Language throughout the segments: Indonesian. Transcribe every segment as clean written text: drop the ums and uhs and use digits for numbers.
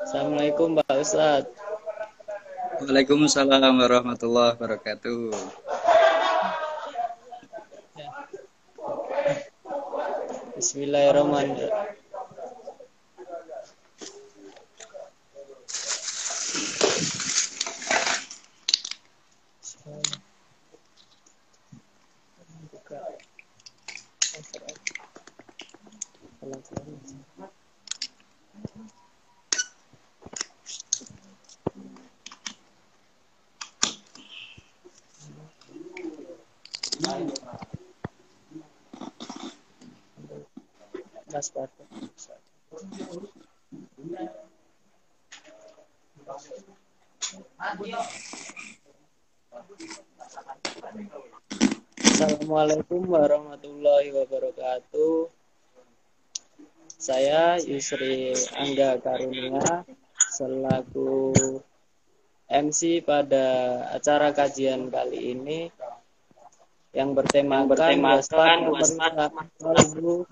Assalamualaikum Pak Ustadz. Waalaikumsalam warahmatullahi wabarakatuh. Bismillahirrahmanirrahim. Mas Pak. Assalamualaikum warahmatullahi wabarakatuh. Saya Yusri Angga Karunia selaku MC pada acara kajian kali ini yang bertemakan waspada merusak kalbu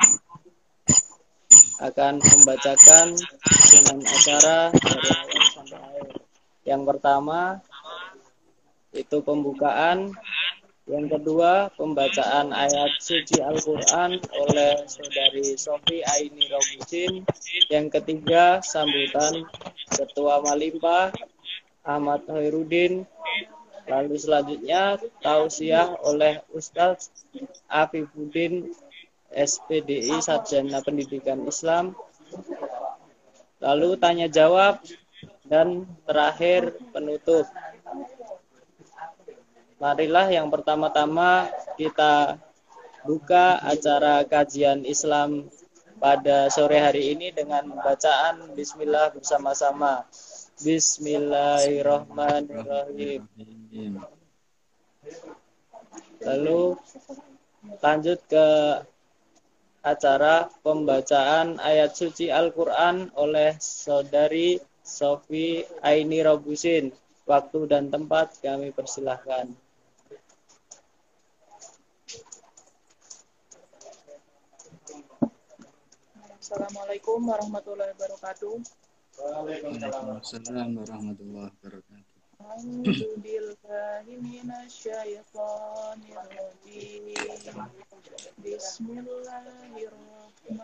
akan membacakan dengan acara dari awal sampai akhir. Yang pertama itu pembukaan, yang kedua pembacaan ayat suci Al-Quran oleh Saudari Sofi Aini Robusin, yang ketiga sambutan Ketua Malimpa Ahmad Hoirudin, lalu selanjutnya tausiah oleh Ustadz Afifuddin SPDI Sarjana Pendidikan Islam, lalu tanya jawab, dan terakhir penutup. Marilah yang pertama-tama kita buka acara kajian Islam pada sore hari ini dengan bacaan Bismillah bersama-sama. Bismillahirrahmanirrahim. Lalu lanjut ke acara pembacaan ayat suci Al-Quran oleh Saudari Sofi Aini Robusin. Waktu dan tempat kami persilahkan. Assalamualaikum warahmatullahi wabarakatuh. Waalaikumsalam warahmatullahi wabarakatuh. A'udzu billahi minasyaitonir rajim. Bismillahirrahmanirrahim.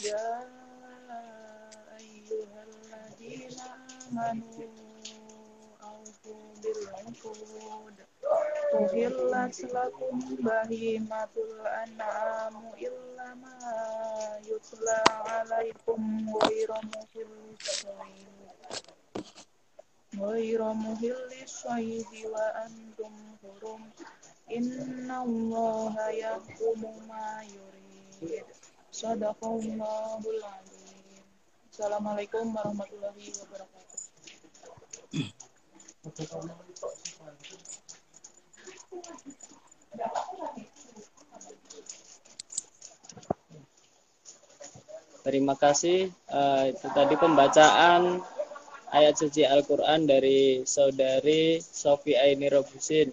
Ya ayyuhalladzina amanu aufu bil 'uqud. Uhillat lakum bahimatul an'amu illa ma yutla 'alaikum ghairu muhillis saydi wa antum hurum. Innallaha yahkumu ma yurid. Shadaqallahul 'azim. Assalamualaikum warahmatullahi wabarakatuh. Terima kasih. Itu tadi pembacaan ayat suci Al-Quran dari Saudari Sofi Aini Robusin.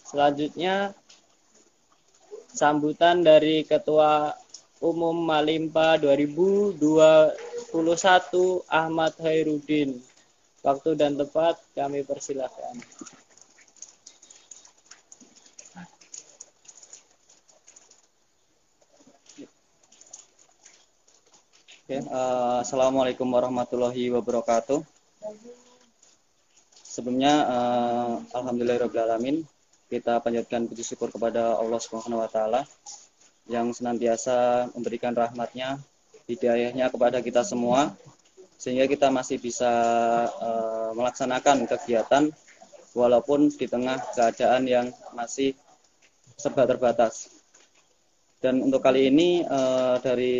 Selanjutnya sambutan dari Ketua Umum Malimpa 2021 Ahmad Hoirudin. Waktu dan tempat kami persilahkan. Assalamualaikum warahmatullahi wabarakatuh. Sebelumnya alhamdulillahirobbilalamin, kita panjatkan puji syukur kepada Allah Subhanahu wa taala yang senantiasa memberikan rahmatnya, hidayahnya kepada kita semua sehingga kita masih bisa melaksanakan kegiatan walaupun di tengah keadaan yang masih serba terbatas. Dan untuk kali ini dari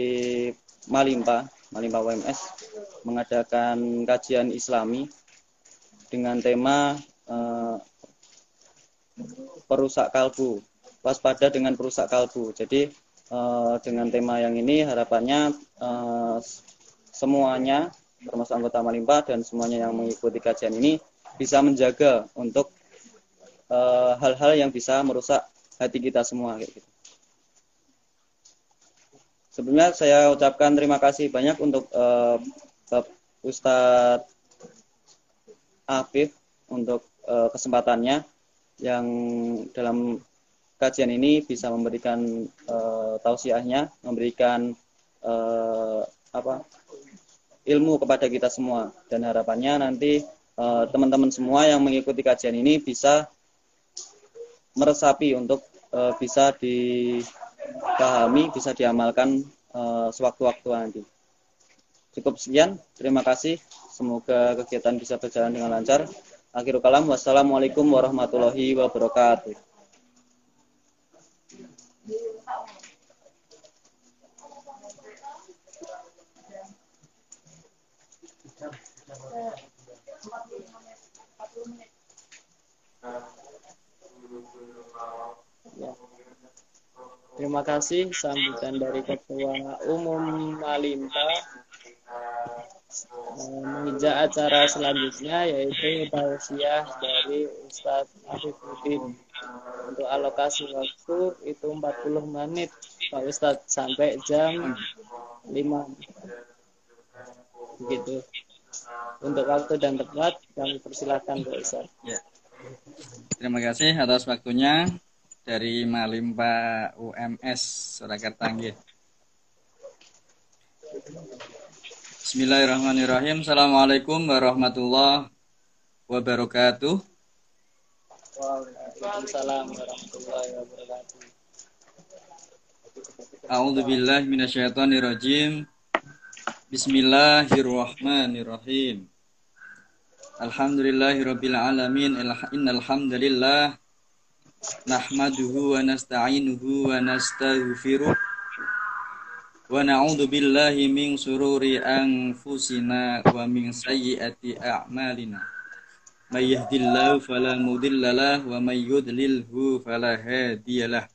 Malimpa WMS mengadakan kajian Islami dengan tema perusak kalbu, waspada dengan perusak kalbu. Jadi dengan tema yang ini harapannya semuanya, termasuk anggota Malimpa dan semuanya yang mengikuti kajian ini bisa menjaga untuk hal-hal yang bisa merusak hati kita semua, kayak gitu. Sebelumnya saya ucapkan terima kasih banyak untuk Ustadz Afif untuk kesempatannya yang dalam kajian ini bisa memberikan tausiahnya, memberikan ilmu kepada kita semua, dan harapannya nanti teman-teman semua yang mengikuti kajian ini bisa meresapi untuk bisa dipahami, bisa diamalkan sewaktu-waktu nanti. Cukup sekian, terima kasih. Semoga kegiatan bisa berjalan dengan lancar. Akhirul kalam, wassalamualaikum warahmatullahi wabarakatuh. Ya. Terima kasih sambutan dari Ketua Umum Malimpa. Menginjak acara selanjutnya yaitu tausiah dari Ustadz Afifuddin. Untuk alokasi waktu itu 40 menit Pak Ustadz sampai jam 5. Begitu. Untuk waktu dan tempat kami persilahkan Pak Ustadz. Ya. Terima kasih atas waktunya dari Malimpa UMS Surakarta. Bismillahirrahmanirrahim. Assalamualaikum warahmatullahi wabarakatuh. Waalaikumsalam warahmatullahi wabarakatuh. A'udzubillahi minasyaitonirrajim. Bismillahirrahmanirrahim. Alhamdulillahirabbil alamin. Innal hamdalillah nahmaduhu wa nasta'inuhu wa nastaghfiruh wa na'udzu billahi min sururi anfusina wa min sayyiati a'malina. May yahdihillahu fala mudhillalah wa may yudlilhu fala hadiyalah.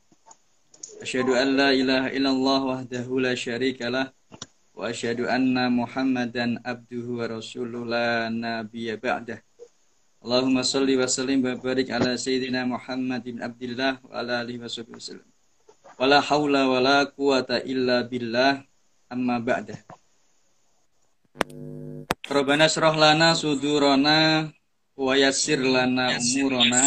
Asyhadu an la ilaha illallah wahdahu la syarikalah wa asyhadu anna Muhammadan abduhu wa rasuluhu la nabiyya ba'dah. Allahumma shalli wa sallim wa barik ala sayyidina Muhammad bin Abdillah wa ala alihi wasallam. Wala haula wala quwata illa billah, amma ba'dah. Rabbana shrah lana sudurana wa yassir lana umurana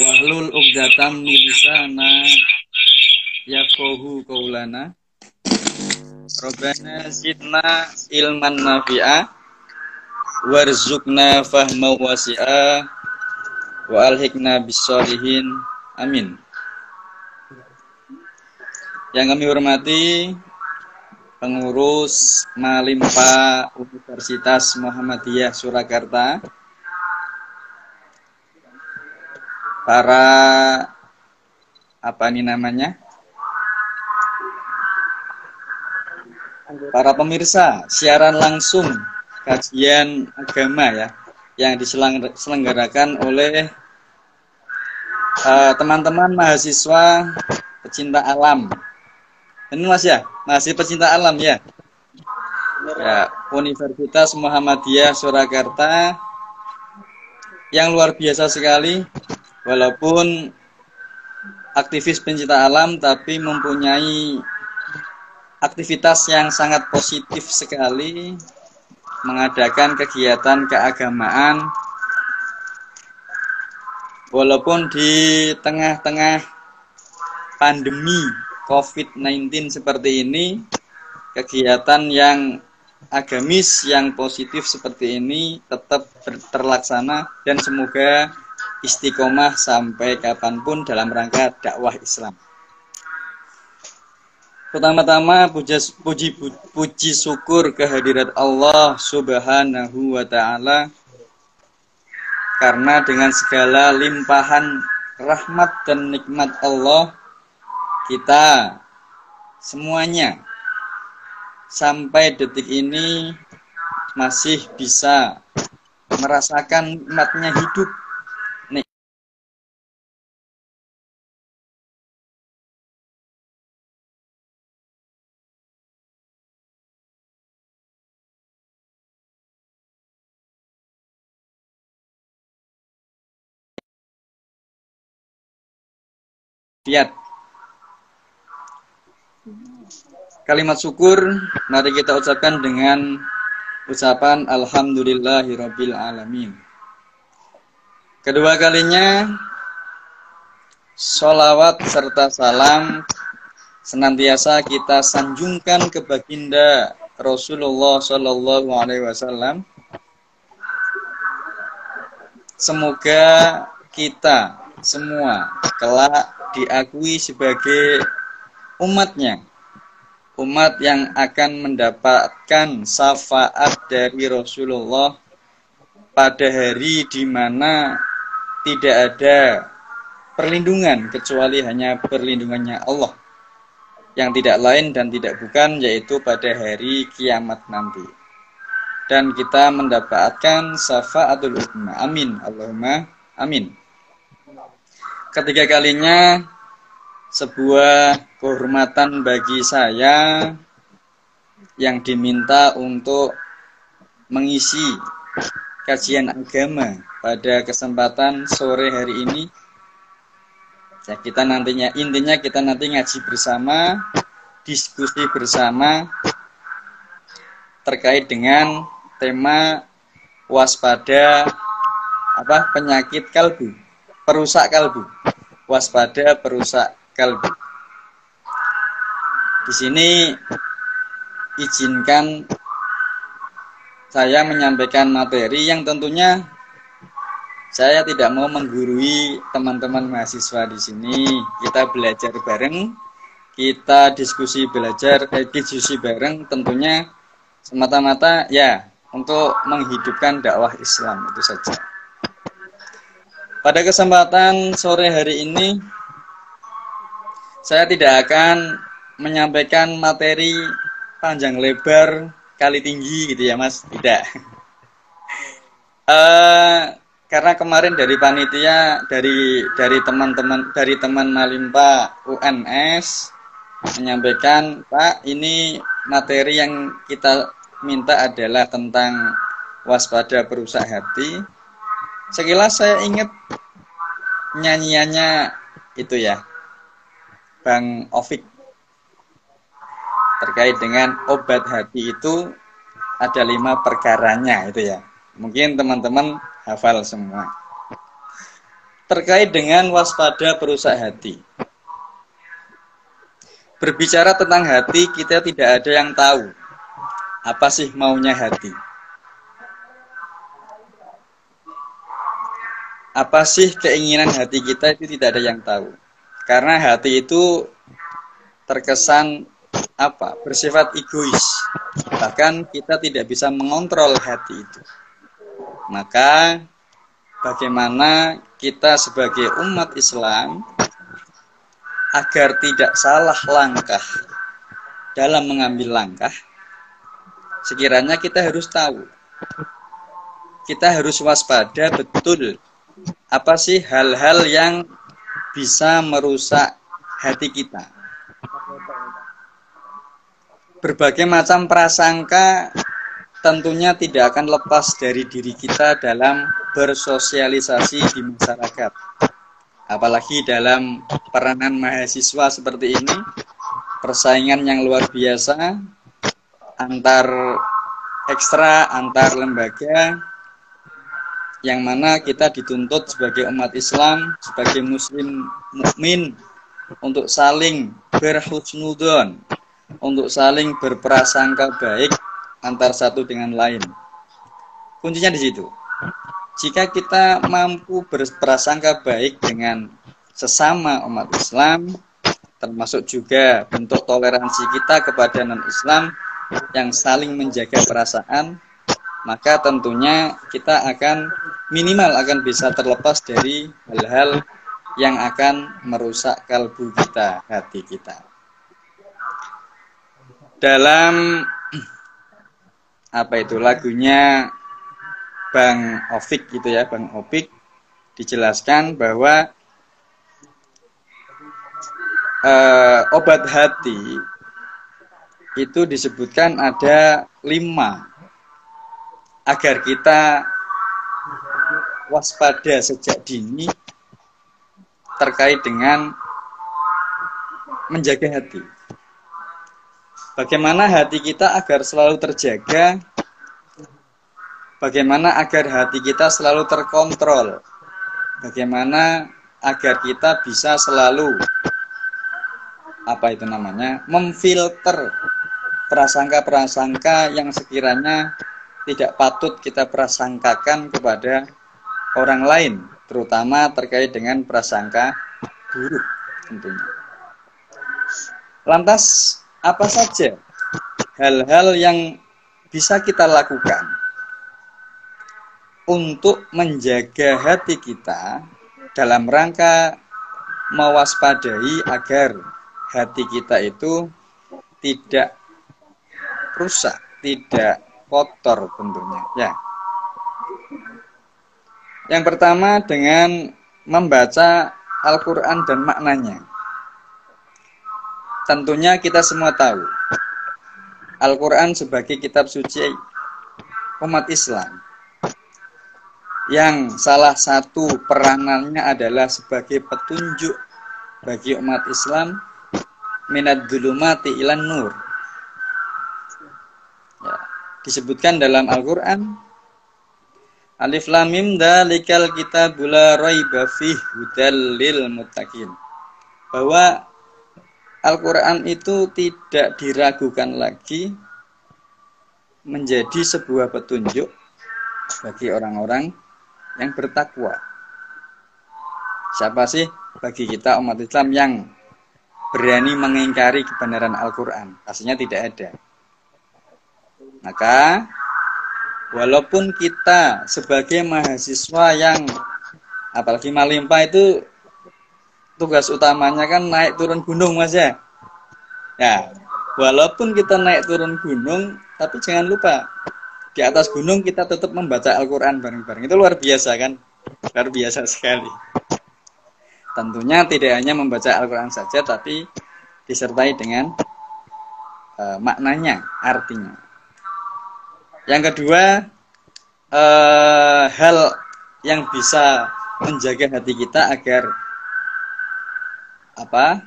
wahlul 'uqdatam min lisana yafqahu qaulana. Rabbana zidna ilman nafi'a warzuqna fahma wasi'a wa alhiqna bis-sholihin. Amin. Yang kami hormati pengurus Malimpa Universitas Muhammadiyah Surakarta, para para pemirsa siaran langsung kajian agama ya yang diselenggarakan oleh teman-teman mahasiswa pecinta alam. Ini Mas ya, masih pecinta alam ya. Ya, Universitas Muhammadiyah Surakarta yang luar biasa sekali, walaupun aktivis pencinta alam tapi mempunyai aktivitas yang sangat positif sekali, mengadakan kegiatan keagamaan walaupun di tengah-tengah pandemi COVID-19 seperti ini. Kegiatan yang agamis, yang positif seperti ini tetap terlaksana dan semoga istiqomah sampai kapanpun dalam rangka dakwah Islam. Pertama-tama puji syukur kehadirat Allah Subhanahu wa Ta'ala, karena dengan segala limpahan rahmat dan nikmat Allah, kita semuanya sampai detik ini masih bisa merasakan nikmatnya hidup. Lihat Kalimat syukur mari kita ucapkan dengan ucapan alhamdulillahirabbil alamin. Kedua kalinya sholawat serta salam senantiasa kita sanjungkan ke baginda Rasulullah Shallallahu Alaihi Wasallam. Semoga kita semua kelak diakui sebagai umatnya, umat yang akan mendapatkan syafaat dari Rasulullah pada hari di mana tidak ada perlindungan kecuali hanya perlindungannya Allah, yang tidak lain dan tidak bukan, yaitu pada hari kiamat nanti. Dan kita mendapatkan syafaatul uzma. Amin. Allahumma amin. Ketiga kalinya sebuah kehormatan bagi saya yang diminta untuk mengisi kajian agama pada kesempatan sore hari ini. Ya, kita nantinya intinya kita nanti ngaji bersama, diskusi bersama terkait dengan tema waspada penyakit kalbu, perusak kalbu. Waspada perusak kalbu. Di sini izinkan saya menyampaikan materi yang tentunya saya tidak mau menggurui teman-teman mahasiswa di sini. Kita belajar bareng, kita diskusi bareng, tentunya semata-mata ya untuk menghidupkan dakwah Islam, itu saja. Pada kesempatan sore hari ini saya tidak akan menyampaikan materi panjang lebar kali tinggi gitu ya Mas, tidak. Karena kemarin dari panitia, dari teman Malimpa UNS menyampaikan, Pak, ini materi yang kita minta adalah tentang waspada perusak hati. Sekilas saya ingat nyanyiannya itu ya, Bang Ovik, terkait dengan obat hati itu ada 5 perkaranya itu ya. Mungkin teman-teman hafal semua. Terkait dengan waspada perusak hati. Berbicara tentang hati, kita tidak ada yang tahu apa sih maunya hati. Apa sih keinginan hati kita, itu tidak ada yang tahu. Karena hati itu terkesan bersifat egois. Bahkan kita tidak bisa mengontrol hati itu. Maka bagaimana kita sebagai umat Islam agar tidak salah langkah dalam mengambil langkah, sekiranya kita harus tahu, kita harus waspada betul apa sih hal-hal yang bisa merusak hati kita. Berbagai macam prasangka tentunya tidak akan lepas dari diri kita dalam bersosialisasi di masyarakat. Apalagi dalam peranan mahasiswa seperti ini, persaingan yang luar biasa antar lembaga, yang mana kita dituntut sebagai umat Islam, sebagai muslim mukmin, untuk saling berhusnudon, untuk saling berprasangka baik antar satu dengan lain. Kuncinya di situ. Jika kita mampu berprasangka baik dengan sesama umat Islam, termasuk juga bentuk toleransi kita kepada non-Islam yang saling menjaga perasaan, maka tentunya kita akan minimal akan bisa terlepas dari hal-hal yang akan merusak kalbu kita, hati kita. Dalam lagunya Bang Ovik gitu ya, Bang Ovik dijelaskan bahwa obat hati itu disebutkan ada 5 agar kita waspada sejak dini terkait dengan menjaga hati. Bagaimana hati kita agar selalu terjaga? Bagaimana agar hati kita selalu terkontrol? Bagaimana agar kita bisa selalu memfilter prasangka-prasangka yang sekiranya tidak patut kita prasangkakan kepada orang lain, terutama terkait dengan prasangka buruk tentunya. Lantas, apa saja hal-hal yang bisa kita lakukan untuk menjaga hati kita dalam rangka mewaspadai agar hati kita itu tidak rusak, tidak kotor tentunya. Ya. Yang pertama dengan membaca Al-Quran dan maknanya. Tentunya kita semua tahu Al-Quran sebagai kitab suci umat Islam, yang salah satu peranannya adalah sebagai petunjuk bagi umat Islam minad dzulumati ilan nur. Ya, disebutkan dalam Al-Quran, Alif Lam Mim dzalikal kitabul la raiba fihi hudal lil muttaqin, bahwa Al-Quran itu tidak diragukan lagi menjadi sebuah petunjuk bagi orang-orang yang bertakwa. Siapa sih bagi kita umat Islam yang berani mengingkari kebenaran Al-Quran? Pastinya tidak ada. Maka walaupun kita sebagai mahasiswa yang apalagi Malimpa itu tugas utamanya kan naik turun gunung, Mas ya. Ya, walaupun kita naik turun gunung, tapi jangan lupa di atas gunung kita tetap membaca Al-Quran bareng-bareng. Itu luar biasa kan? Luar biasa sekali. Tentunya tidak hanya membaca Al-Quran saja, tapi disertai dengan maknanya, artinya. Yang kedua, hal yang bisa menjaga hati kita agar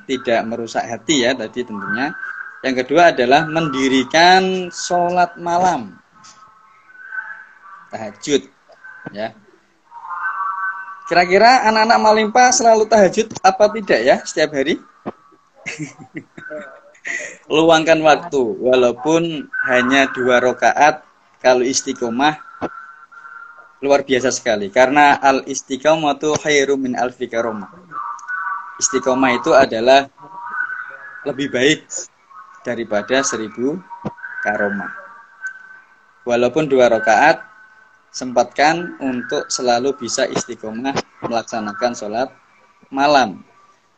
tidak merusak hati ya tadi tentunya. Yang kedua adalah mendirikan sholat malam, tahajud ya. Kira-kira anak-anak Malimpa selalu tahajud apa tidak ya setiap hari? Luangkan waktu walaupun hanya 2 rakaat, kalau istiqomah luar biasa sekali, karena al istiqomatu khairum min alfi karomah. Istiqomah itu adalah lebih baik daripada 1000 karomah. Walaupun 2 rakaat, sempatkan untuk selalu bisa istiqomah melaksanakan sholat malam.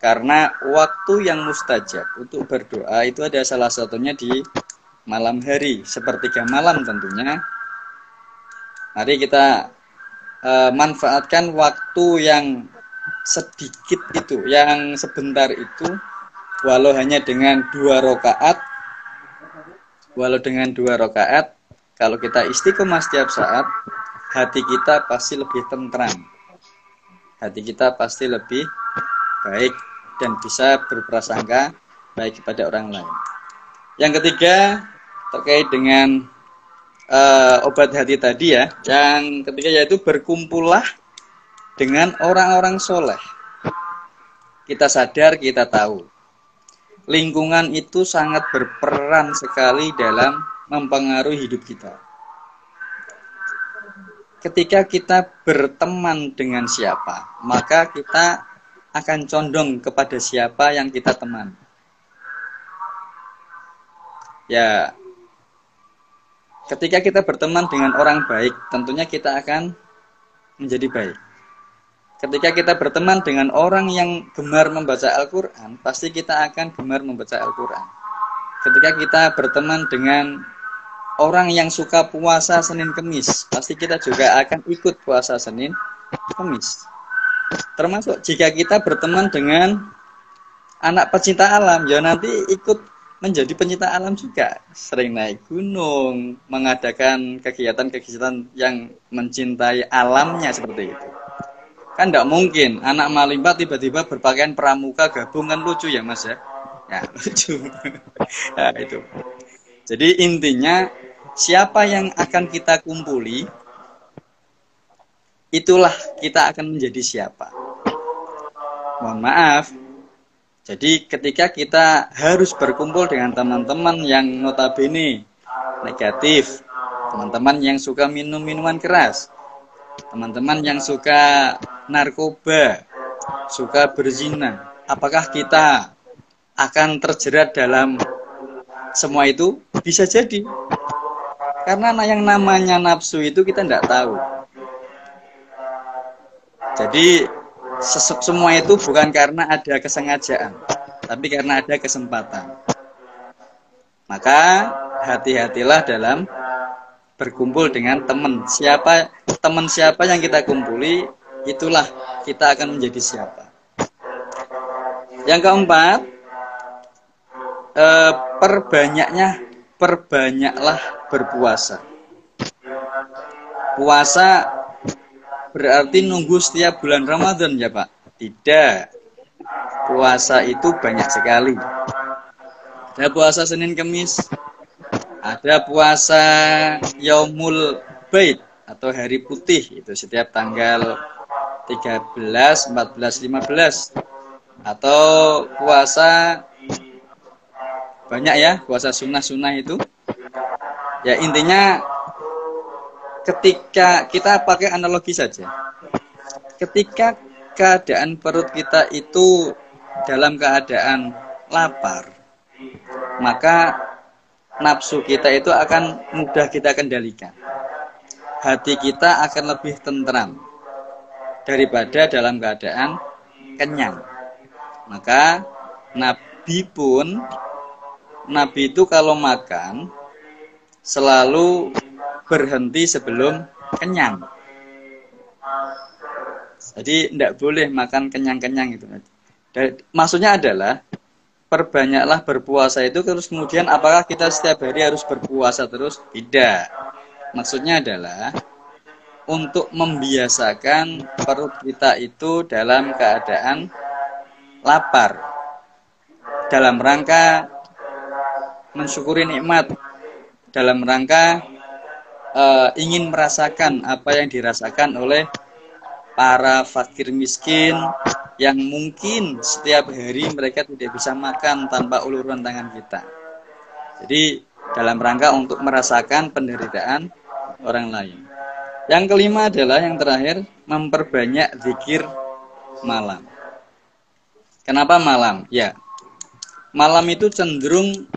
Karena waktu yang mustajab untuk berdoa itu ada salah satunya di malam hari, sepertiga malam tentunya. Mari kita manfaatkan waktu yang sedikit itu, yang sebentar itu, walau hanya dengan 2 rakaat. Walau dengan 2 rakaat, kalau kita istiqomah setiap saat, hati kita pasti lebih tentram. Hati kita pasti lebih baik dan bisa berprasangka baik kepada orang lain. Yang ketiga, terkait dengan obat hati tadi ya. Yang ketiga yaitu berkumpullah dengan orang-orang soleh. Kita sadar, kita tahu. Lingkungan itu sangat berperan sekali dalam mempengaruhi hidup kita. Ketika kita berteman dengan siapa, maka kita akan condong kepada siapa yang kita teman. Ya, ketika kita berteman dengan orang baik, tentunya kita akan menjadi baik. Ketika kita berteman dengan orang yang gemar membaca Al-Quran, pasti kita akan gemar membaca Al-Quran. Ketika kita berteman dengan orang yang suka puasa Senin Kemis, pasti kita juga akan ikut puasa Senin Kemis. Termasuk jika kita berteman dengan anak pecinta alam, ya nanti ikut menjadi pencinta alam juga. Sering naik gunung, mengadakan kegiatan-kegiatan yang mencintai alamnya seperti itu. Kan tidak mungkin anak Malimpa tiba-tiba berpakaian pramuka gabung, kan lucu ya Mas ya. Ya, lucu. Nah, itu. Jadi intinya siapa yang akan kita kumpuli, itulah kita akan menjadi siapa. Mohon maaf. Jadi ketika kita harus berkumpul dengan teman-teman yang notabene negatif, teman-teman yang suka minum minuman keras, teman-teman yang suka narkoba, suka berzina, apakah kita akan terjerat dalam semua itu? Bisa jadi. Karena yang namanya nafsu itu kita tidak tahu. Jadi semua itu bukan karena ada kesengajaan, tapi karena ada kesempatan. Maka hati-hatilah dalam berkumpul dengan teman. Teman siapa yang kita kumpuli, itulah kita akan menjadi siapa. Yang keempat, perbanyaklah berpuasa. Puasa berarti nunggu setiap bulan Ramadan ya Pak? Tidak. Puasa itu banyak sekali. Ada puasa Senin Kemis, ada puasa Yaumul Bait atau hari putih, itu setiap tanggal 13, 14, 15. Atau puasa banyak ya, puasa sunnah-sunnah itu. Ya intinya ketika kita pakai analogi saja. Ketika keadaan perut kita itu dalam keadaan lapar, maka nafsu kita itu akan mudah kita kendalikan. Hati kita akan lebih tentram daripada dalam keadaan kenyang. Maka Nabi itu kalau makan selalu berhenti sebelum kenyang. Jadi tidak boleh makan kenyang-kenyang itu. Maksudnya adalah perbanyaklah berpuasa itu, terus kemudian apakah kita setiap hari harus berpuasa terus? Tidak. Maksudnya adalah untuk membiasakan perut kita itu dalam keadaan lapar, dalam rangka mensyukuri nikmat, dalam rangka ingin merasakan apa yang dirasakan oleh para fakir miskin yang mungkin setiap hari mereka tidak bisa makan tanpa uluran tangan kita. Jadi dalam rangka untuk merasakan penderitaan orang lain. Yang kelima adalah yang terakhir, memperbanyak zikir malam. Kenapa malam? Ya, malam itu cenderung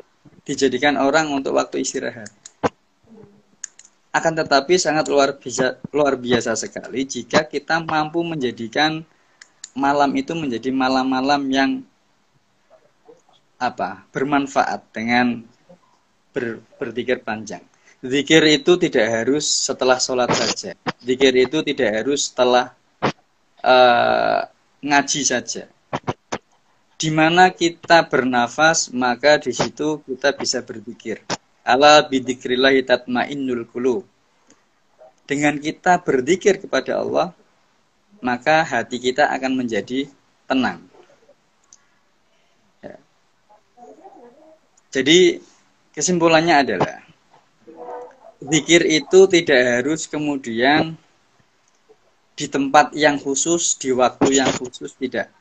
dijadikan orang untuk waktu istirahat. Akan tetapi sangat luar biasa sekali jika kita mampu menjadikan malam itu menjadi malam-malam yang bermanfaat dengan berzikir panjang. Zikir itu tidak harus setelah sholat saja. Zikir itu tidak harus setelah ngaji saja. Di mana kita bernafas, maka di situ kita bisa berzikir. Ala bidzikrillahi tatmainnul qulub. Dengan kita berzikir kepada Allah, maka hati kita akan menjadi tenang. Ya. Jadi kesimpulannya adalah zikir itu tidak harus kemudian di tempat yang khusus, di waktu yang khusus, tidak.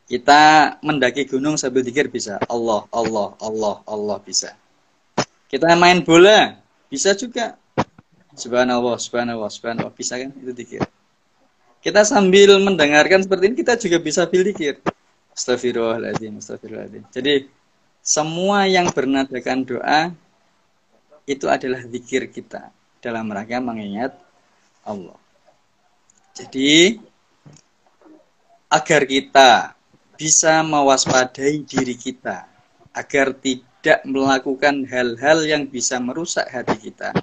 Kita mendaki gunung sambil zikir bisa. Allah, Allah, Allah, Allah bisa. Kita main bola, bisa juga. Subhanallah, subhanallah, subhanallah, bisa kan? Itu zikir. Kita sambil mendengarkan seperti ini, kita juga bisa berzikir. Astagfirullahaladzim, astagfirullahaladzim. Jadi, semua yang bernadakan doa, itu adalah zikir kita. Dalam rangka mengingat Allah. Jadi, agar kita bisa mewaspadai diri kita, agar tidak melakukan hal-hal yang bisa merusak hati kita,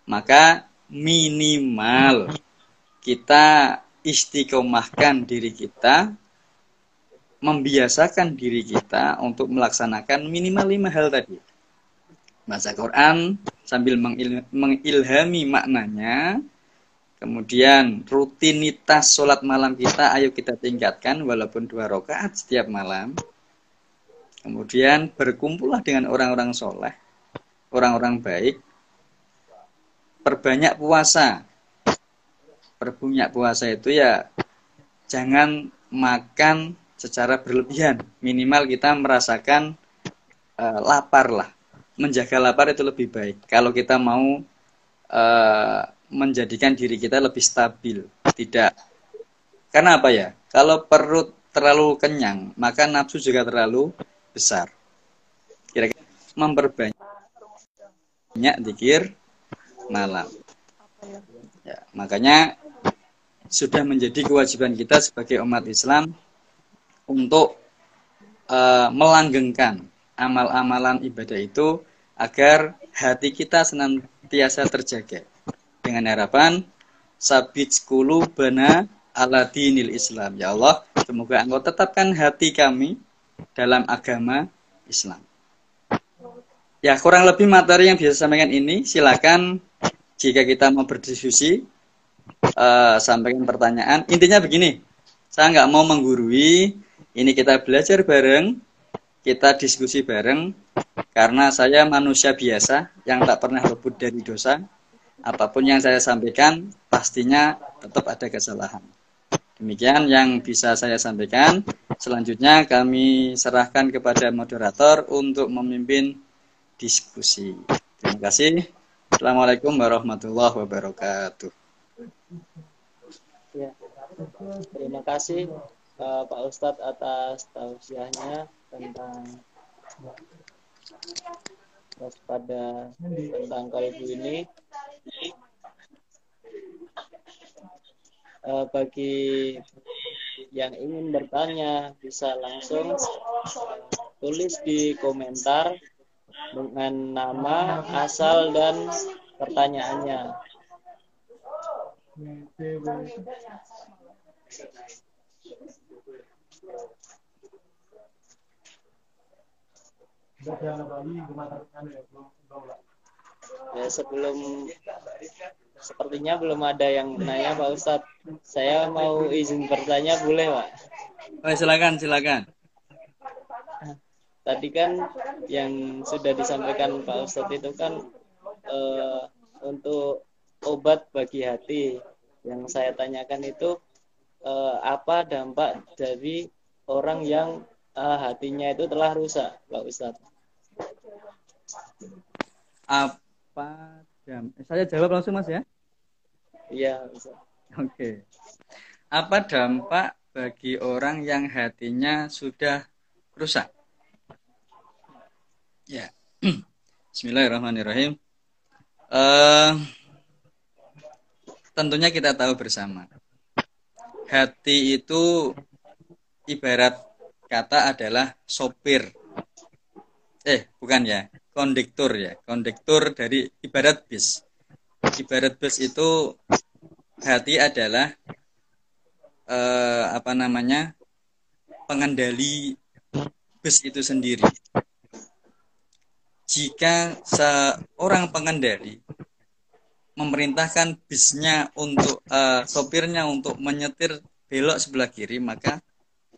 maka minimal kita istiqomahkan diri kita, membiasakan diri kita untuk melaksanakan minimal 5 hal tadi. Baca Quran sambil mengilhami maknanya, kemudian rutinitas sholat malam kita, ayo kita tingkatkan walaupun 2 rakaat setiap malam. Kemudian berkumpullah dengan orang-orang soleh, orang-orang baik. Perbanyak puasa. Perbanyak puasa itu ya jangan makan secara berlebihan. Minimal kita merasakan lapar lah. Menjaga lapar itu lebih baik. Kalau kita mau menjadikan diri kita lebih stabil. Tidak. Karena apa ya? Kalau perut terlalu kenyang, maka nafsu juga terlalu besar. Kira-kira memperbanyak zikir malam. Ya, makanya sudah menjadi kewajiban kita sebagai umat Islam untuk melanggengkan amal-amalan ibadah itu agar hati kita senantiasa terjaga dengan harapan sabit qulubana ala dinil Islam. Ya Allah, semoga Engkau tetapkan hati kami dalam agama Islam. Ya, kurang lebih materi yang bisa saya sampaikan ini. Silakan jika kita mau berdiskusi, sampaikan pertanyaan. Intinya begini, saya nggak mau menggurui. Ini kita belajar bareng, kita diskusi bareng. Karena saya manusia biasa yang tak pernah luput dari dosa. Apapun yang saya sampaikan, pastinya tetap ada kesalahan. Demikian yang bisa saya sampaikan. Selanjutnya kami serahkan kepada moderator untuk memimpin diskusi. Terima kasih. Assalamualaikum warahmatullahi wabarakatuh. Ya, terima kasih Pak Ustadz atas tausiahnya tentang waspada tentang kalbu ini. Bagi yang ingin bertanya bisa langsung tulis di komentar dengan nama, asal, dan pertanyaannya. Ya, sepertinya belum ada yang menanya Pak Ustadz. Saya mau izin bertanya, boleh Pak? Oh, silakan. Tadi kan yang sudah disampaikan Pak Ustadz itu kan untuk obat bagi hati. Yang saya tanyakan itu apa dampak dari orang yang hatinya itu telah rusak, Pak Ustadz? Saya jawab langsung Mas ya? Iya, Ustadz. Oke. Apa dampak bagi orang yang hatinya sudah rusak? Ya. Bismillahirrahmanirrahim. Tentunya kita tahu bersama. Hati itu ibarat kata adalah sopir. Bukan ya. Kondektur ya. Kondektur dari ibarat bis. Ibarat bus itu hati adalah pengendali bus itu sendiri. Jika seorang pengendali memerintahkan bisnya untuk sopirnya untuk menyetir belok sebelah kiri, maka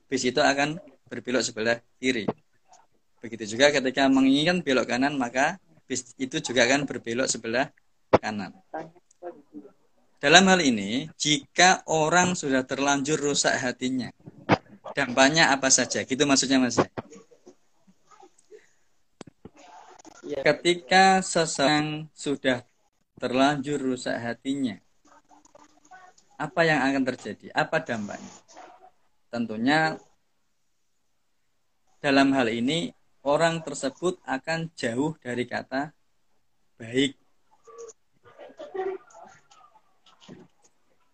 bis itu akan berbelok sebelah kiri. Begitu juga ketika menginginkan belok kanan, maka bis itu juga akan berbelok sebelah kanan. Dalam hal ini, jika orang sudah terlanjur rusak hatinya, dampaknya apa saja? Gitu maksudnya Mas. Ketika seseorang sudah terlanjur rusak hatinya, apa yang akan terjadi? Apa dampaknya? Tentunya dalam hal ini orang tersebut akan jauh dari kata baik.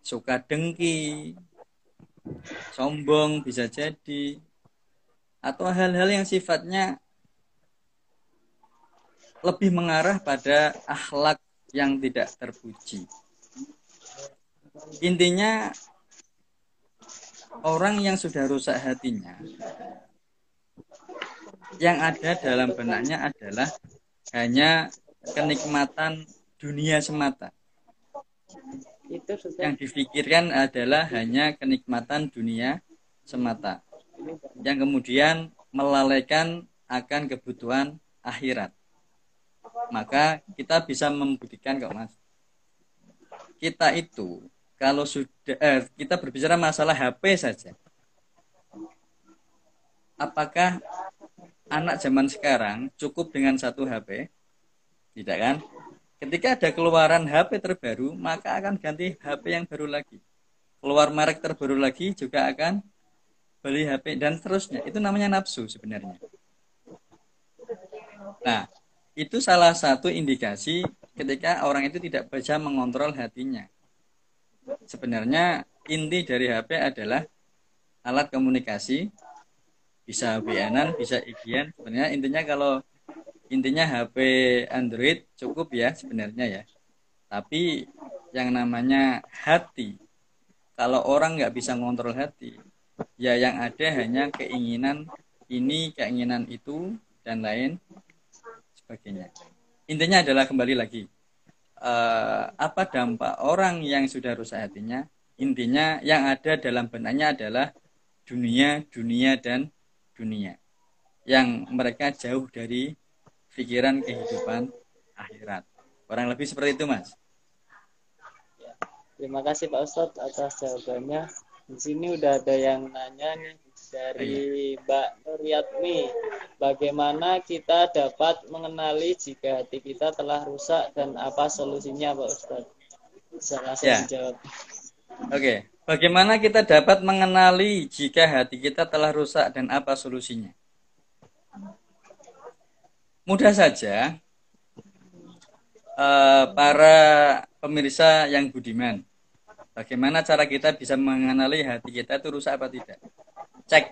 Suka dengki, sombong bisa jadi, atau hal-hal yang sifatnya lebih mengarah pada akhlak yang tidak terpuji. Intinya orang yang sudah rusak hatinya, yang ada dalam benaknya adalah hanya kenikmatan dunia semata. Yang difikirkan adalah hanya kenikmatan dunia semata, yang kemudian melalaikan akan kebutuhan akhirat. Maka kita bisa membuktikan kok Mas. Kita itu kalau sudah kita berbicara masalah HP saja. Apakah anak zaman sekarang cukup dengan satu HP? Tidak kan? Ketika ada keluaran HP terbaru, maka akan ganti HP yang baru lagi. Keluar merek terbaru lagi juga akan beli HP dan seterusnya. Itu namanya nafsu sebenarnya. Nah, itu salah satu indikasi ketika orang itu tidak bisa mengontrol hatinya. Sebenarnya inti dari HP adalah alat komunikasi, bisa WA-an, bisa IG-an. Sebenarnya intinya HP Android cukup ya sebenarnya ya. Tapi yang namanya hati, kalau orang nggak bisa ngontrol hati, ya yang ada hanya keinginan ini, keinginan itu, dan lain sebagainya. Intinya adalah kembali lagi, apa dampak orang yang sudah rusak hatinya? Intinya yang ada dalam benaknya adalah dunia, dan dunia. Yang mereka jauh dari pikiran kehidupan akhirat. Kurang lebih seperti itu, Mas. Terima kasih Pak Ustadz atas jawabannya. Di sini udah ada yang nanya nih dari Mbak Nuryatmi. Bagaimana kita dapat mengenali jika hati kita telah rusak dan apa solusinya Pak Ustadz? Bisa langsung dijawab. Oke. Bagaimana kita dapat mengenali jika hati kita telah rusak dan apa solusinya? Mudah saja, para pemirsa yang budiman. Bagaimana cara kita bisa mengenali hati kita itu rusak apa tidak? Cek,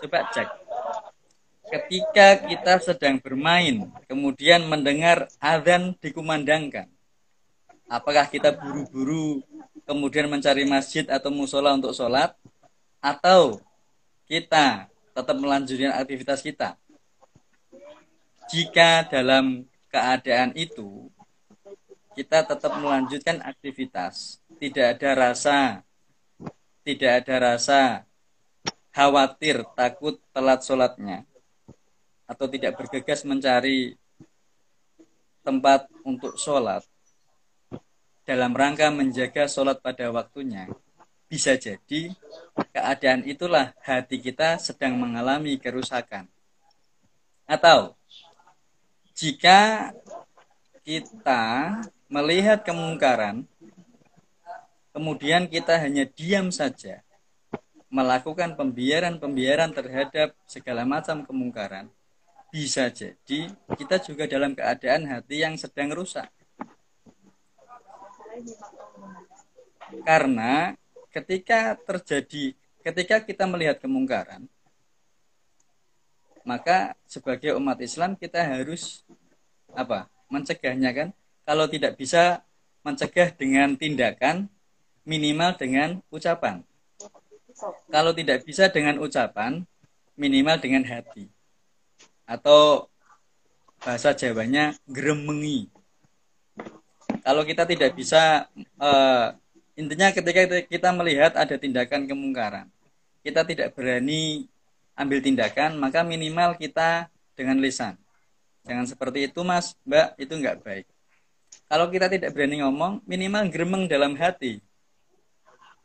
coba cek. Ketika kita sedang bermain, kemudian mendengar azan dikumandangkan, apakah kita buru-buru kemudian mencari masjid atau musola untuk sholat, atau kita tetap melanjutkan aktivitas kita? Jika dalam keadaan itu kita tetap melanjutkan aktivitas, tidak ada rasa khawatir, takut telat sholatnya, atau tidak bergegas mencari tempat untuk sholat dalam rangka menjaga sholat pada waktunya, bisa jadi keadaan itulah hati kita sedang mengalami kerusakan. Atau jika kita melihat kemungkaran, kemudian kita hanya diam saja, melakukan pembiaran terhadap segala macam kemungkaran, bisa jadi kita juga dalam keadaan hati yang sedang rusak. Karena ketika kita melihat kemungkaran, maka sebagai umat Islam kita harus mencegahnya kan? Kalau tidak bisa mencegah dengan tindakan, minimal dengan ucapan. Kalau tidak bisa dengan ucapan, minimal dengan hati. Atau bahasa Jawanya gremengi. Kalau kita tidak bisa, intinya ketika kita melihat ada tindakan kemungkaran, kita tidak berani ambil tindakan, maka minimal kita dengan lisan. Jangan seperti itu Mas, Mbak, itu enggak baik. Kalau kita tidak berani ngomong, minimal gremeng dalam hati.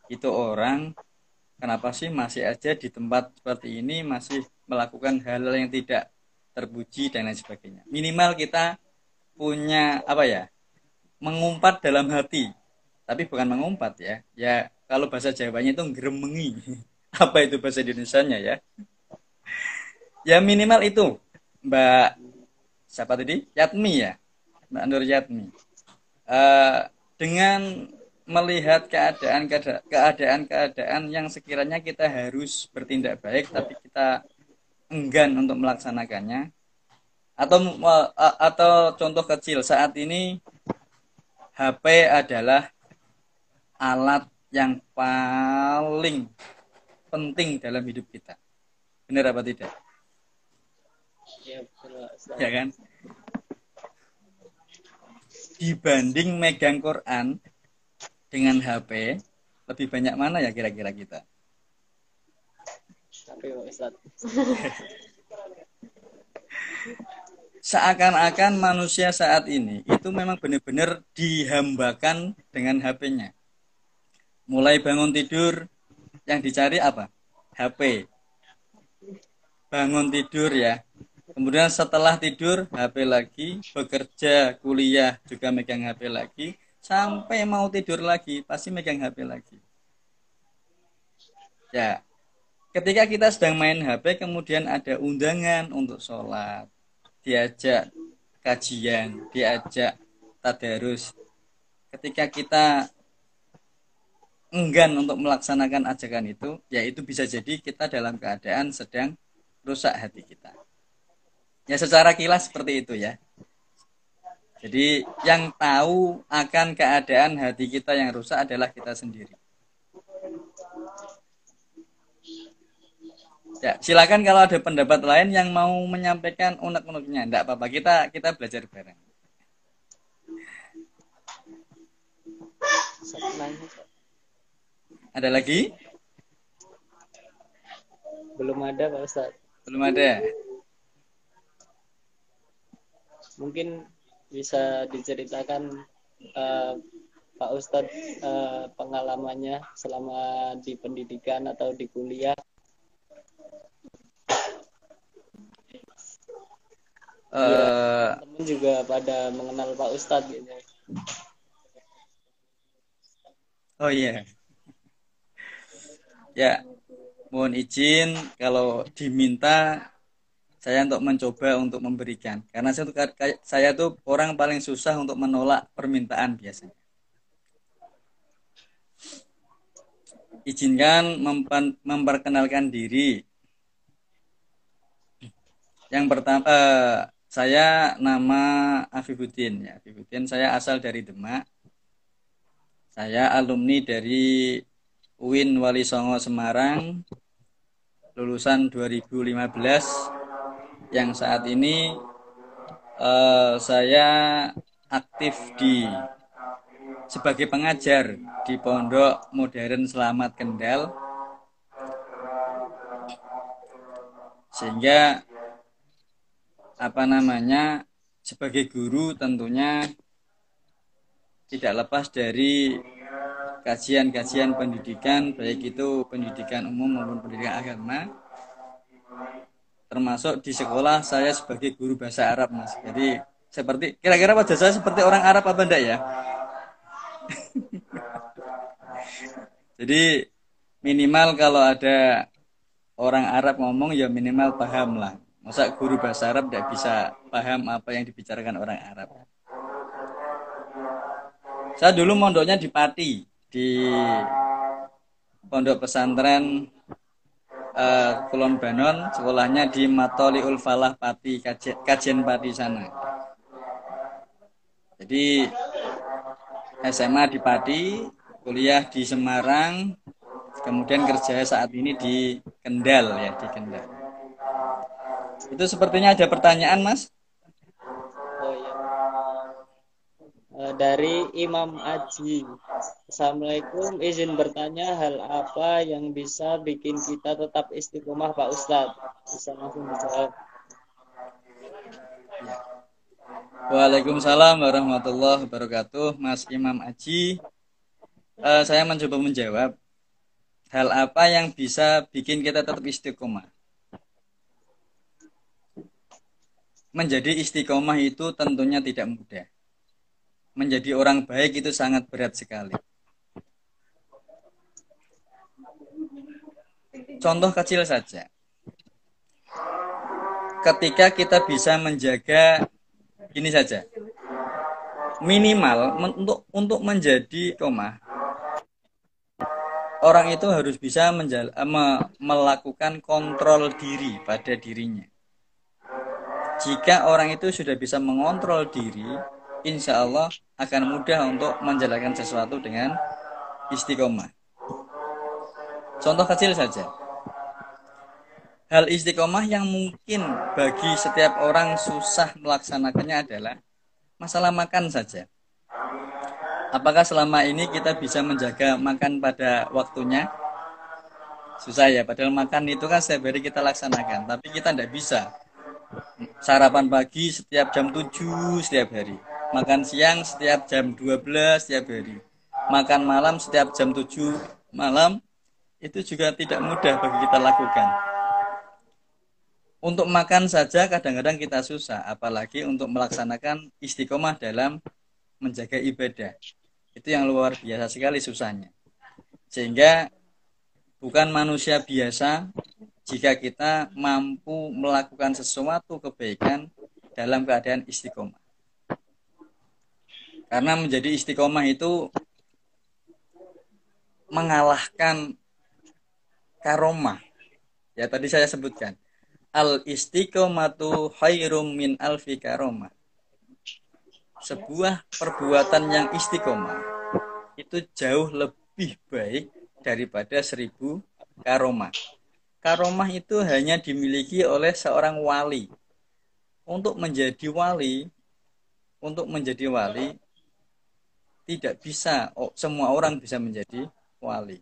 Itu orang, kenapa sih masih aja di tempat seperti ini, masih melakukan hal-hal yang tidak terpuji dan lain sebagainya. Minimal kita punya mengumpat dalam hati. Tapi bukan mengumpat ya. Ya kalau bahasa Jawanya itu gremengi. Apa itu bahasa Indonesianya ya? Ya minimal itu, Mbak siapa tadi? Yatmi ya, Mbak Nur Yatmi. Dengan melihat keadaan yang sekiranya kita harus bertindak baik, tapi kita enggan untuk melaksanakannya. Atau contoh kecil, saat ini HP adalah alat yang paling penting dalam hidup kita. Benar apa tidak? Ya kan? Dibanding megang Quran dengan HP, lebih banyak mana ya kira-kira kita? HP Ustaz. seakan-akan manusia saat ini itu memang benar-benar dihambakan dengan HP-nya. Mulai bangun tidur yang dicari apa? HP. Bangun tidur ya. Kemudian setelah tidur HP lagi, bekerja, kuliah juga megang HP lagi, sampai mau tidur lagi pasti megang HP lagi. Ya. Ketika kita sedang main HP kemudian ada undangan untuk sholat, diajak kajian, diajak tadarus. Ketika kita enggan untuk melaksanakan ajakan itu, yaitu bisa jadi kita dalam keadaan sedang rusak hati kita. Ya secara kilas seperti itu ya. Jadi yang tahu akan keadaan hati kita yang rusak adalah kita sendiri. Ya, silakan kalau ada pendapat lain yang mau menyampaikan unek-uneknya, enggak apa-apa, kita belajar bareng. Ada lagi? Belum ada Pak Ustadz. Belum ada. Mungkin bisa diceritakan Pak Ustadz pengalamannya selama di pendidikan atau di kuliah. Teman juga pada mengenal Pak Ustadz gitu. Oh iya. Ya, mohon izin kalau diminta saya untuk mencoba untuk memberikan. Karena saya tuh orang paling susah untuk menolak permintaan biasanya. Izinkan memperkenalkan diri. Yang pertama, saya nama Afifuddin ya. Afifuddin, saya asal dari Demak. Saya alumni dari UIN Wali Songo Semarang, lulusan 2015. Yang saat ini saya aktif sebagai pengajar di Pondok Modern Selamat Kendal. Sehingga sebagai guru tentunya tidak lepas dari kajian-kajian pendidikan, baik itu pendidikan umum maupun pendidikan agama. Termasuk di sekolah saya sebagai guru bahasa Arab, Mas. Jadi seperti kira-kira wajah saya seperti orang Arab apa enggak ya? Jadi minimal kalau ada orang Arab ngomong ya minimal paham lah. Masa guru bahasa Arab tidak bisa paham apa yang dibicarakan orang Arab. Saya dulu mondoknya di Pati, di pondok pesantren Kulon Banon, sekolahnya di Matoliul Falah Pati, Kajen Pati sana. Jadi SMA di Pati, kuliah di Semarang, kemudian kerja saat ini di Kendal ya, di Kendal. Itu sepertinya ada pertanyaan, Mas. Oh iya. Dari Imam Aji. Assalamualaikum, izin bertanya hal apa yang bisa bikin kita tetap istiqomah Pak Ustadz? Bisa langsung dijawab. Waalaikumsalam warahmatullahi wabarakatuh, Mas Imam Aji. Saya mencoba menjawab hal apa yang bisa bikin kita tetap istiqomah. Menjadi istiqomah itu tentunya tidak mudah. Menjadi orang baik itu sangat berat sekali. Contoh kecil saja. Ketika kita bisa menjaga ini saja. Minimal untuk menjadi istiqomah, orang itu harus bisa melakukan kontrol diri pada dirinya. Jika orang itu sudah bisa mengontrol diri, insya Allah akan mudah untuk menjalankan sesuatu dengan istiqomah. Contoh kecil saja. Hal istiqomah yang mungkin bagi setiap orang susah melaksanakannya adalah masalah makan saja. Apakah selama ini kita bisa menjaga makan pada waktunya? Susah ya, padahal makan itu kan setiap hari kita laksanakan, tapi kita tidak bisa Sarapan pagi setiap jam 7 setiap hari. Makan siang setiap jam 12 setiap hari. Makan malam setiap jam 7 malam. Itu juga tidak mudah bagi kita lakukan. Untuk makan saja kadang-kadang kita susah, apalagi untuk melaksanakan istiqomah dalam menjaga ibadah. Itu yang luar biasa sekali susahnya. Sehingga bukan manusia biasa jika kita mampu melakukan sesuatu kebaikan dalam keadaan istiqomah. Karena menjadi istiqomah itu mengalahkan karomah. Ya tadi saya sebutkan. Al istiqomatu khairum min alfi karomah. Sebuah perbuatan yang istiqomah itu jauh lebih baik daripada 1000 karomah. Karomah itu hanya dimiliki oleh seorang wali. Untuk menjadi wali tidak bisa semua orang bisa menjadi wali.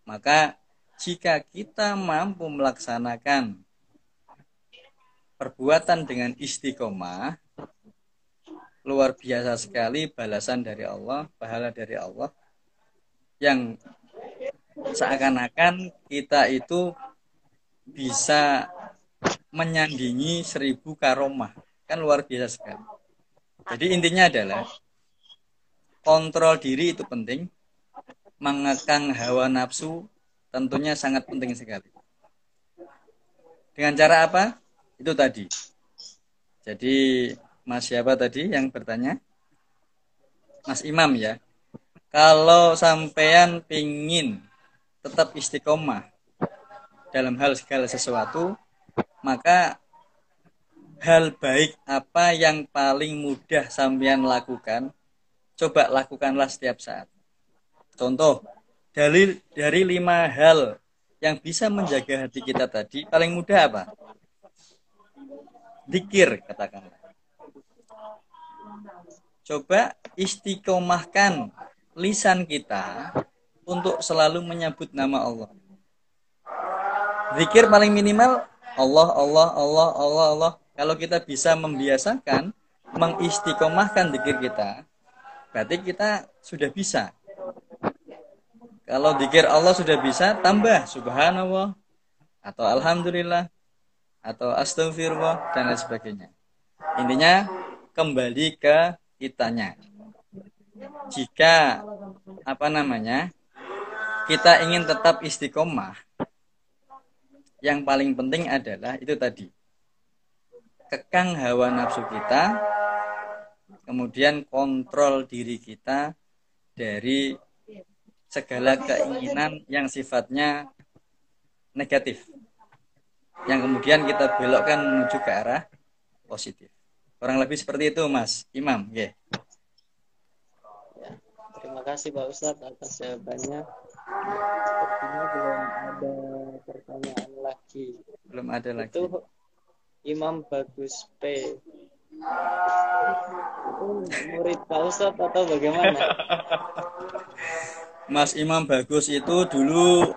Maka jika kita mampu melaksanakan perbuatan dengan istiqomah, luar biasa sekali balasan dari Allah, pahala dari Allah, yang seakan-akan kita itu bisa menyandingi 1000 karomah. Kan luar biasa sekali. Jadi intinya adalah kontrol diri itu penting, mengekang hawa nafsu tentunya sangat penting sekali. Dengan cara apa? Itu tadi. Jadi Mas siapa tadi yang bertanya? Mas Imam ya. Kalau sampean pingin tetap istiqomah dalam hal segala sesuatu, maka hal baik apa yang paling mudah sampean lakukan, coba lakukanlah setiap saat. Contoh, dari 5 hal yang bisa menjaga hati kita tadi, paling mudah apa? Dzikir, katakanlah. Coba istiqomahkan lisan kita untuk selalu menyebut nama Allah. Zikir paling minimal Allah, Allah, Allah, Allah, Allah. Kalau kita bisa membiasakan, mengistiqomahkan zikir kita, berarti kita sudah bisa. Kalau zikir Allah sudah bisa, tambah subhanallah, atau alhamdulillah, atau astagfirullah, dan lain sebagainya. Intinya, kembali ke kitanya. Jika kita ingin tetap istiqomah, yang paling penting adalah itu tadi, kekang hawa nafsu kita, kemudian kontrol diri kita dari segala keinginan yang sifatnya negatif, yang kemudian kita belokkan menuju ke arah positif. Kurang lebih seperti itu Mas Imam. Yeah. Ya, terima kasih Pak Ustadz atas jawabannya. Sepertinya belum ada pertanyaan lagi. Belum ada lagi. Itu Imam Bagus P. Itu murid Pak Ustadz atau bagaimana? Mas Imam Bagus itu dulu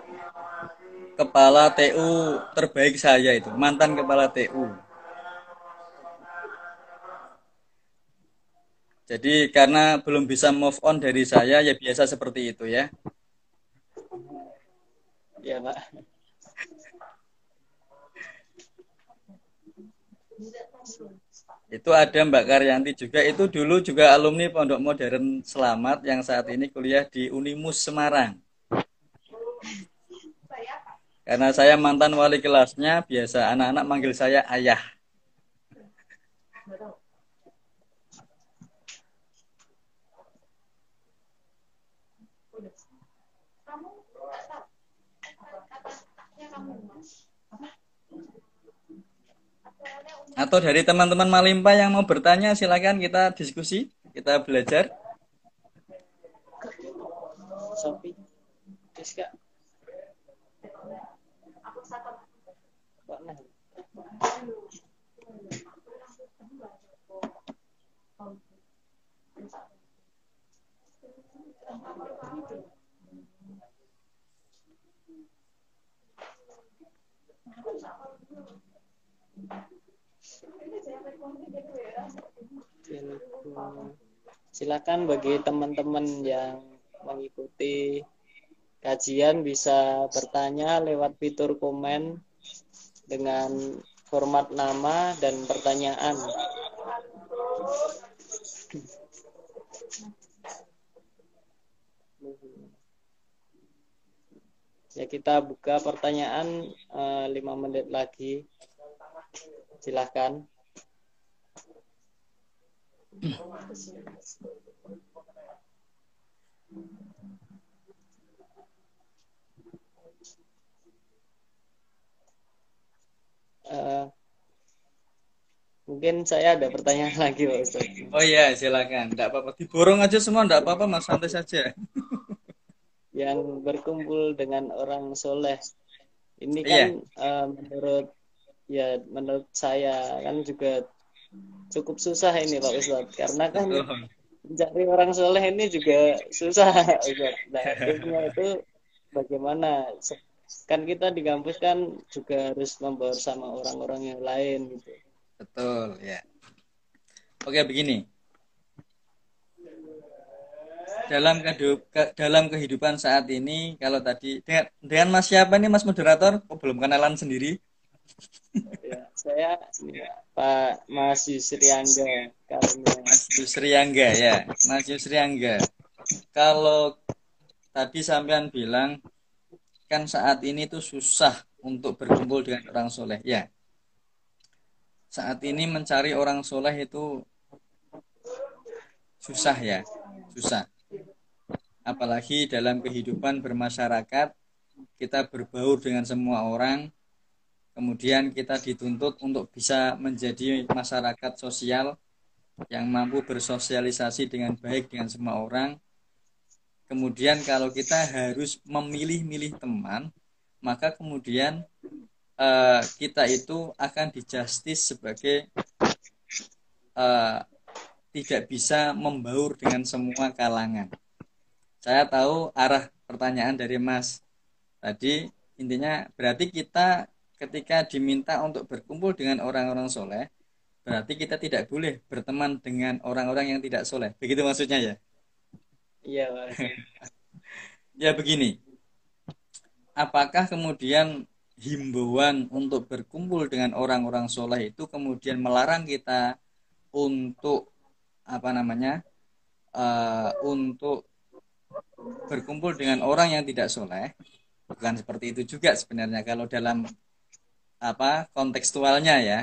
kepala TU terbaik saya itu, mantan kepala TU. Jadi karena belum bisa move on dari saya, ya biasa seperti itu ya. Ya Pak. Itu ada Mbak Karyanti juga, itu dulu juga alumni Pondok Modern Selamat yang saat ini kuliah di Unimus Semarang. Karena saya mantan wali kelasnya, biasa anak-anak manggil saya ayah. Atau dari teman-teman Malimpa yang mau bertanya, silakan kita diskusi, kita belajar. Sofi, Rizka. Silakan bagi teman-teman yang mengikuti kajian bisa bertanya lewat fitur komen dengan format nama dan pertanyaan. Ya, kita buka pertanyaan 5 menit lagi. Silakan. Mungkin saya ada pertanyaan lagi, Pak Ustaz. Oh iya, silakan. Enggak apa-apa. Diborong aja semua, enggak apa-apa, Mas. Santai saja. Yang berkumpul dengan orang soleh. Ini kan Iya. menurut saya kan juga cukup susah ini, Pak Ustaz. Karena kan Betul. mencari orang soleh ini juga susah, Ustaz. Nah, tipsnya itu bagaimana? Kan kita di kampus kan juga harus membaur sama orang-orang yang lain gitu. Betul, ya. Oke, begini. Dalam kehidupan saat ini, kalau tadi dengan Mas siapa nih, Mas moderator? Oh, belum kenalan sendiri. Ya, saya Pak Mas Yusri Angga. Mas Yusri Angga, ya. Mas Yusri Angga. Kalau tadi sampean bilang kan saat ini tuh susah untuk berkumpul dengan orang soleh, ya. Saat ini mencari orang soleh itu susah, ya, susah. Apalagi dalam kehidupan bermasyarakat, kita berbaur dengan semua orang, kemudian kita dituntut untuk bisa menjadi masyarakat sosial yang mampu bersosialisasi dengan baik dengan semua orang. Kemudian kalau kita harus memilih-milih teman, maka kemudian kita itu akan dijustis sebagai tidak bisa membaur dengan semua kalangan. Saya tahu arah pertanyaan dari Mas tadi, intinya berarti kita ketika diminta untuk berkumpul dengan orang-orang soleh, berarti kita tidak boleh berteman dengan orang-orang yang tidak soleh. Begitu maksudnya, ya? Iya, Pak. Ya, begini. Apakah kemudian himbauan untuk berkumpul dengan orang-orang soleh itu kemudian melarang kita untuk untuk berkumpul dengan orang yang tidak soleh? Bukan seperti itu juga sebenarnya kalau dalam kontekstualnya, ya.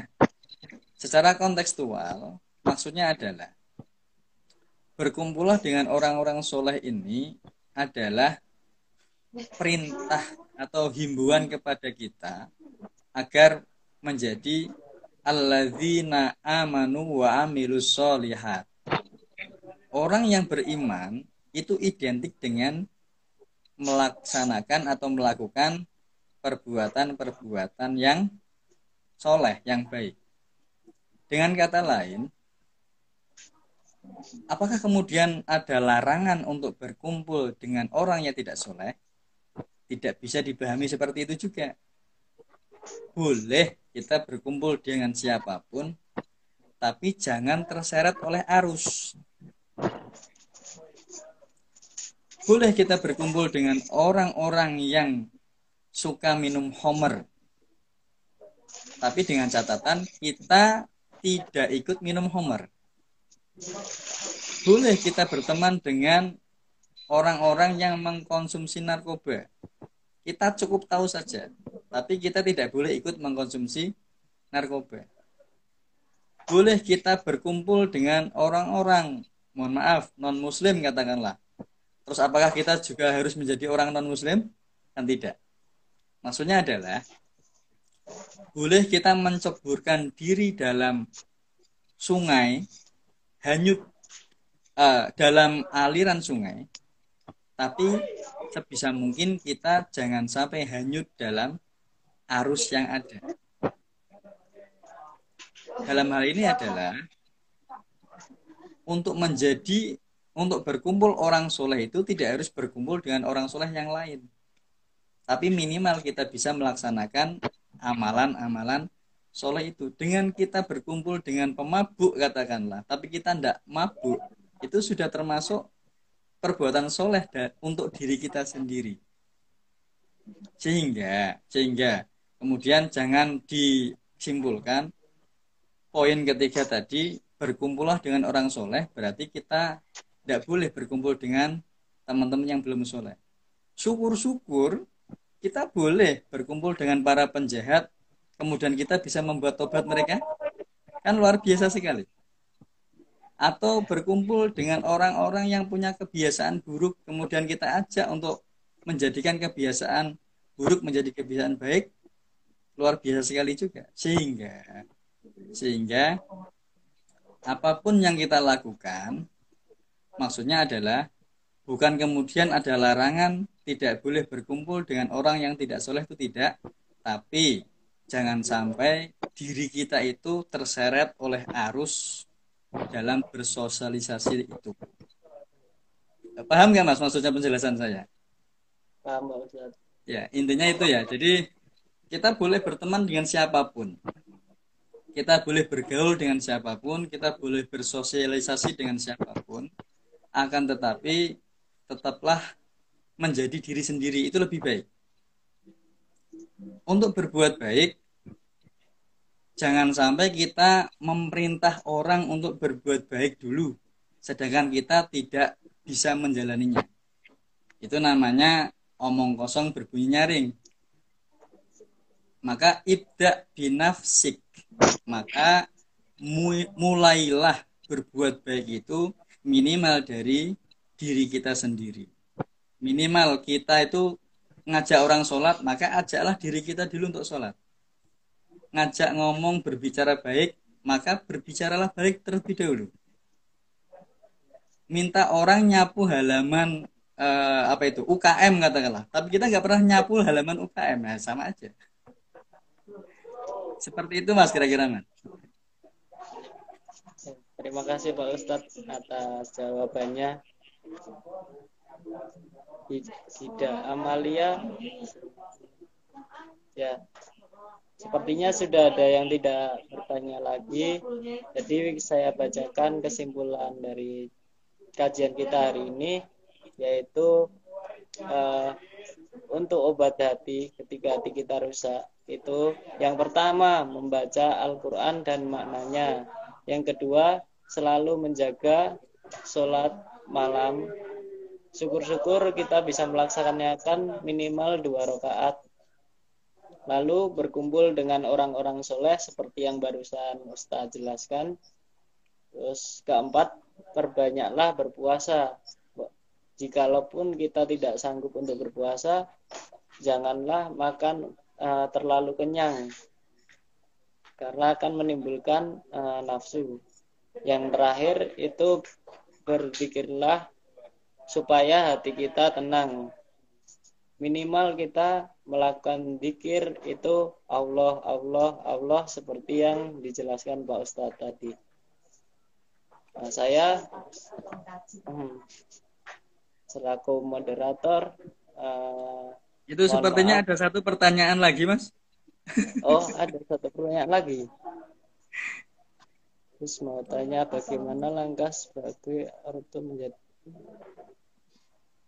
Secara kontekstual maksudnya adalah berkumpullah dengan orang-orang soleh ini adalah perintah atau himbauan kepada kita agar menjadi alladzina amanu wa amilus sholihat. Orang yang beriman itu identik dengan melaksanakan atau melakukan perbuatan-perbuatan yang soleh, yang baik. Dengan kata lain, apakah kemudian ada larangan untuk berkumpul dengan orang yang tidak soleh? Tidak bisa dipahami seperti itu juga. Boleh kita berkumpul dengan siapapun, tapi jangan terseret oleh arus. Boleh kita berkumpul dengan orang-orang yang suka minum homer, tapi dengan catatan kita tidak ikut minum homer. Boleh kita berteman dengan orang-orang yang mengkonsumsi narkoba. Kita cukup tahu saja, tapi kita tidak boleh ikut mengkonsumsi narkoba. Boleh kita berkumpul dengan orang-orang, mohon maaf, non-muslim katakanlah. Terus apakah kita juga harus menjadi orang non-muslim? Kan tidak. Maksudnya adalah, boleh kita menceburkan diri dalam sungai, hanyut dalam aliran sungai, tapi sebisa mungkin kita jangan sampai hanyut dalam arus yang ada. Dalam hal ini adalah untuk berkumpul orang soleh itu tidak harus berkumpul dengan orang soleh yang lain. Tapi minimal kita bisa melaksanakan amalan-amalan soleh itu. Dengan kita berkumpul dengan pemabuk katakanlah, tapi kita tidak mabuk, itu sudah termasuk perbuatan soleh untuk diri kita sendiri. Sehingga kemudian jangan disimpulkan poin ketiga tadi, berkumpullah dengan orang soleh, berarti kita tidak boleh berkumpul dengan teman-teman yang belum soleh. Syukur-syukur kita boleh berkumpul dengan para penjahat, kemudian kita bisa membuat tobat mereka, kan luar biasa sekali. Atau berkumpul dengan orang-orang yang punya kebiasaan buruk, kemudian kita ajak untuk menjadikan kebiasaan buruk menjadi kebiasaan baik, luar biasa sekali juga. Sehingga apapun yang kita lakukan, maksudnya adalah bukan kemudian ada larangan tidak boleh berkumpul dengan orang yang tidak soleh, itu tidak. Tapi jangan sampai diri kita itu terseret oleh arus dalam bersosialisasi itu. Paham nggak Mas maksudnya penjelasan saya? Paham Pak Ustadz. Ya, intinya itu ya. Jadi kita boleh berteman dengan siapapun. Kita boleh bergaul dengan siapapun, kita boleh bersosialisasi dengan siapapun. Akan tetapi tetaplah menjadi diri sendiri, itu lebih baik. Untuk berbuat baik, jangan sampai kita memerintah orang untuk berbuat baik dulu, sedangkan kita tidak bisa menjalaninya. Itu namanya omong kosong berbunyi nyaring. Maka ibda binafsik, maka mulailah berbuat baik itu minimal dari diri kita sendiri. Minimal kita itu ngajak orang sholat, maka ajaklah diri kita dulu untuk sholat. Ngajak ngomong, berbicara baik, maka berbicaralah baik terlebih dahulu. Minta orang nyapu halaman UKM katakanlah, tapi kita nggak pernah nyapu halaman UKM, nah sama aja. Seperti itu Mas kira-kira Mas. Terima kasih Pak Ustadz atas jawabannya. Tidak Amalia, ya sepertinya sudah ada yang tidak bertanya lagi. Jadi saya bacakan kesimpulan dari kajian kita hari ini, yaitu untuk obat hati ketika hati kita rusak itu yang pertama membaca Al-Quran dan maknanya, yang kedua selalu menjaga sholat malam. Syukur-syukur kita bisa melaksanakan minimal 2 rakaat. Lalu berkumpul dengan orang-orang soleh seperti yang barusan Ustaz jelaskan. Terus keempat, perbanyaklah berpuasa. Jikalaupun kita tidak sanggup untuk berpuasa, janganlah makan terlalu kenyang, karena akan menimbulkan nafsu. Yang terakhir itu berzikirlah supaya hati kita tenang. Minimal kita melakukan zikir itu Allah, Allah, Allah seperti yang dijelaskan Pak Ustadz tadi. Nah, saya selaku moderator itu sepertinya maaf. Ada satu pertanyaan lagi Mas. Oh, ada satu pertanyaan lagi. Terus mau tanya bagaimana langkah sebagai ortu menjadi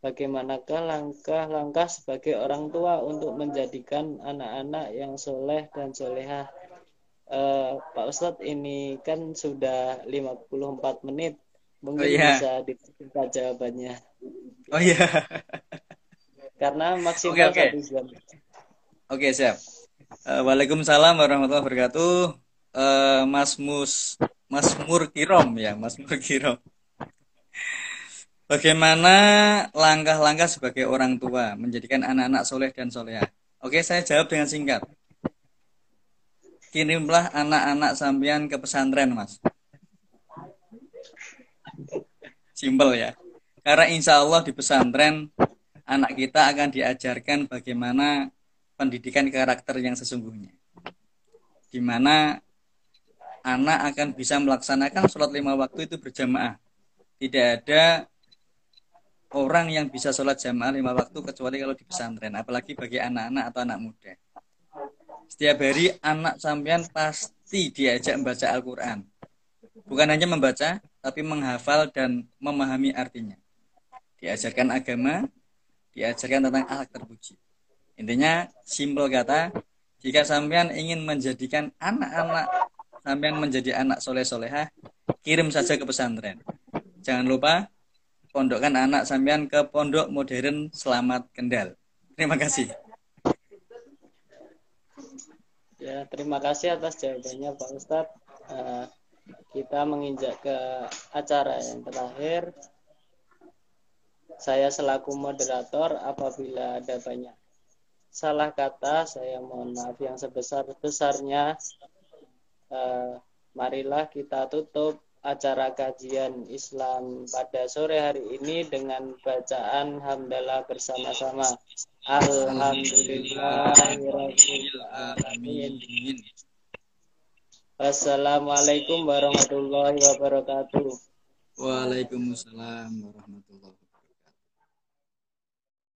bagaimanakah langkah-langkah sebagai orang tua untuk menjadikan anak-anak yang soleh dan solehah? Pak Ustadz, ini kan sudah 54 menit. Mungkin bisa dipercepat jawabannya. Oh iya. Karena maksimal 1 jam. Oke, siap. Waalaikumsalam warahmatullahi wabarakatuh. Mas Murkirom ya, Mas Murkirom. Bagaimana langkah-langkah sebagai orang tua menjadikan anak-anak soleh dan solehah? Oke, saya jawab dengan singkat. Kirimlah anak-anak sampean ke pesantren, Mas. Simpel ya. Karena insya Allah di pesantren anak kita akan diajarkan bagaimana pendidikan karakter yang sesungguhnya. Di mana anak akan bisa melaksanakan sholat 5 waktu itu berjamaah. Tidak ada orang yang bisa sholat jamaah 5 waktu kecuali kalau di pesantren, apalagi bagi anak-anak atau anak muda. Setiap hari anak sampean pasti diajak membaca Al-Quran. Bukan hanya membaca, tapi menghafal dan memahami artinya. Diajarkan agama, diajarkan tentang akhlak terpuji. Intinya, simpel kata, jika sampean ingin menjadikan anak-anak sampean menjadi anak soleh-solehah, kirim saja ke pesantren. Jangan lupa, pondokkan anak sampean ke Pondok Modern Selamat Kendal. Terima kasih. Ya, terima kasih atas jawabannya Pak Ustadz. Kita menginjak ke acara yang terakhir. Saya selaku moderator, apabila ada banyak salah kata, saya mohon maaf yang sebesar-besarnya. Marilah kita tutup acara kajian Islam pada sore hari ini dengan bacaan hamdalah bersama-sama. Alhamdulillahirabbil alamin. Wassalamualaikum warahmatullahi wabarakatuh. Waalaikumsalam warahmatullahi wabarakatuh.